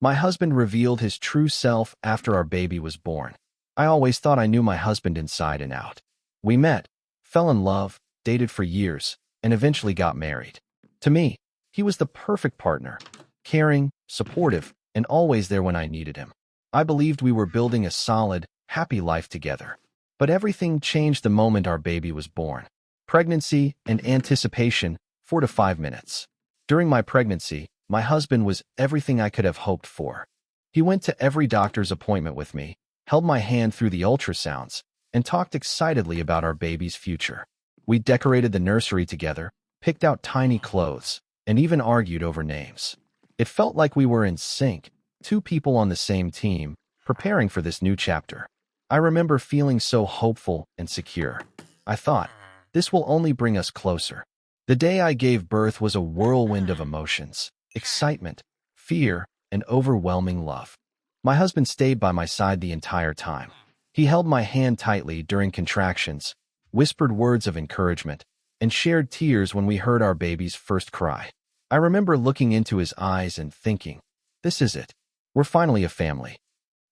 My husband revealed his true self after our baby was born. I always thought I knew my husband inside and out. We met, fell in love, dated for years, and eventually got married. To me, he was the perfect partner, caring, supportive, and always there when I needed him. I believed we were building a solid, happy life together. But everything changed the moment our baby was born. Pregnancy and anticipation, 4 to 5 minutes. During my pregnancy, my husband was everything I could have hoped for. He went to every doctor's appointment with me, held my hand through the ultrasounds, and talked excitedly about our baby's future. We decorated the nursery together, picked out tiny clothes, and even argued over names. It felt like we were in sync, two people on the same team, preparing for this new chapter. I remember feeling so hopeful and secure. I thought, this will only bring us closer. The day I gave birth was a whirlwind of emotions, excitement, fear, and overwhelming love. My husband stayed by my side the entire time. He held my hand tightly during contractions, whispered words of encouragement, and shared tears when we heard our baby's first cry. I remember looking into his eyes and thinking, this is it. We're finally a family.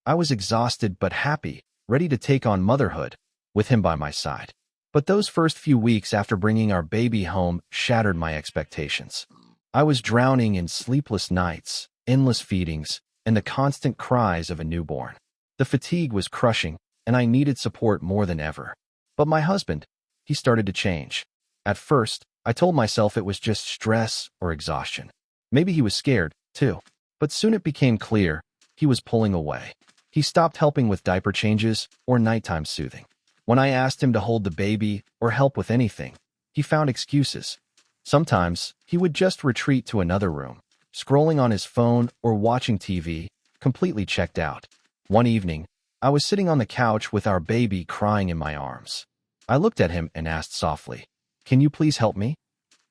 I was exhausted but happy, ready to take on motherhood, with him by my side. But those first few weeks after bringing our baby home shattered my expectations. I was drowning in sleepless nights, endless feedings, and the constant cries of a newborn. The fatigue was crushing, and I needed support more than ever. But my husband, he started to change. At first, I told myself it was just stress or exhaustion. Maybe he was scared, too. But soon it became clear he was pulling away. He stopped helping with diaper changes or nighttime soothing. When I asked him to hold the baby or help with anything, he found excuses. Sometimes, he would just retreat to another room, scrolling on his phone or watching TV, completely checked out. One evening, I was sitting on the couch with our baby crying in my arms. I looked at him and asked softly, "Can you please help me?"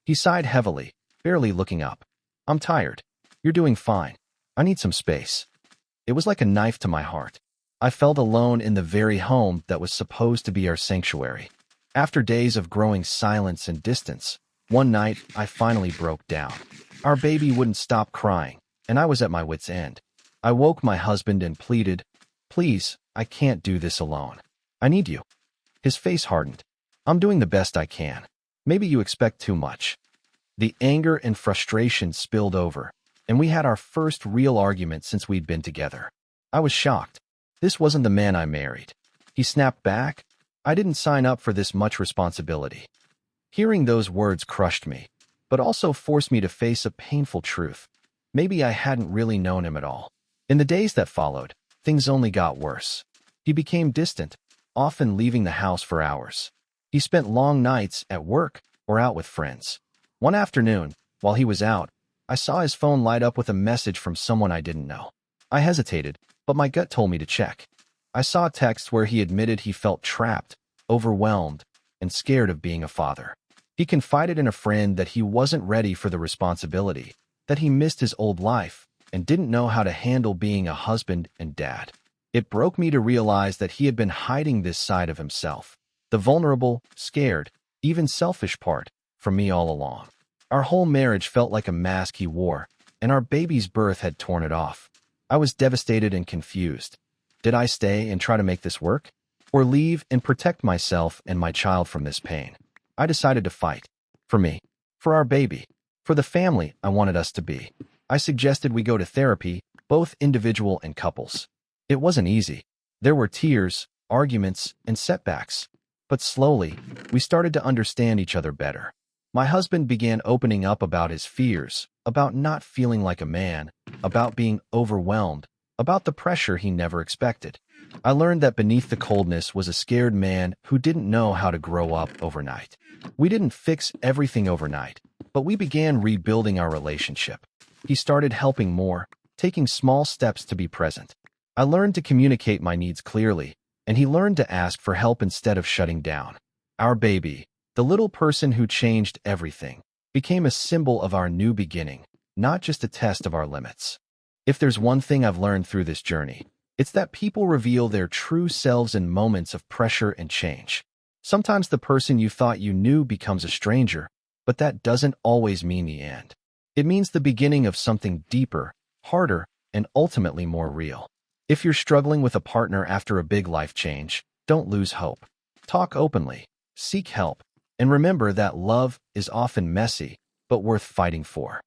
He sighed heavily, barely looking up. "I'm tired. You're doing fine. I need some space." It was like a knife to my heart. I felt alone in the very home that was supposed to be our sanctuary. After days of growing silence and distance, one night I finally broke down. Our baby wouldn't stop crying, and I was at my wit's end. I woke my husband and pleaded, "Please, I can't do this alone. I need you." His face hardened. "I'm doing the best I can. Maybe you expect too much." The anger and frustration spilled over, and we had our first real argument since we'd been together. I was shocked. This wasn't the man I married. He snapped back, "I didn't sign up for this much responsibility." Hearing those words crushed me, but also forced me to face a painful truth. Maybe I hadn't really known him at all. In the days that followed, things only got worse. He became distant, often leaving the house for hours. He spent long nights at work or out with friends. One afternoon, while he was out, I saw his phone light up with a message from someone I didn't know. I hesitated, but my gut told me to check. I saw a text where he admitted he felt trapped, overwhelmed, and scared of being a father. He confided in a friend that he wasn't ready for the responsibility, that he missed his old life, and didn't know how to handle being a husband and dad. It broke me to realize that he had been hiding this side of himself, the vulnerable, scared, even selfish part, from me all along. Our whole marriage felt like a mask he wore, and our baby's birth had torn it off. I was devastated and confused. Did I stay and try to make this work? Or leave and protect myself and my child from this pain? I decided to fight. For me. For our baby. For the family I wanted us to be. I suggested we go to therapy, both individual and couples. It wasn't easy. There were tears, arguments, and setbacks. But slowly, we started to understand each other better. My husband began opening up about his fears, about not feeling like a man, about being overwhelmed, about the pressure he never expected. I learned that beneath the coldness was a scared man who didn't know how to grow up overnight. We didn't fix everything overnight, but we began rebuilding our relationship. He started helping more, taking small steps to be present. I learned to communicate my needs clearly, and he learned to ask for help instead of shutting down. Our baby, the little person who changed everything, became a symbol of our new beginning, not just a test of our limits. If there's one thing I've learned through this journey, it's that people reveal their true selves in moments of pressure and change. Sometimes the person you thought you knew becomes a stranger, but that doesn't always mean the end. It means the beginning of something deeper, harder, and ultimately more real. If you're struggling with a partner after a big life change, don't lose hope. Talk openly, seek help, and remember that love is often messy, but worth fighting for.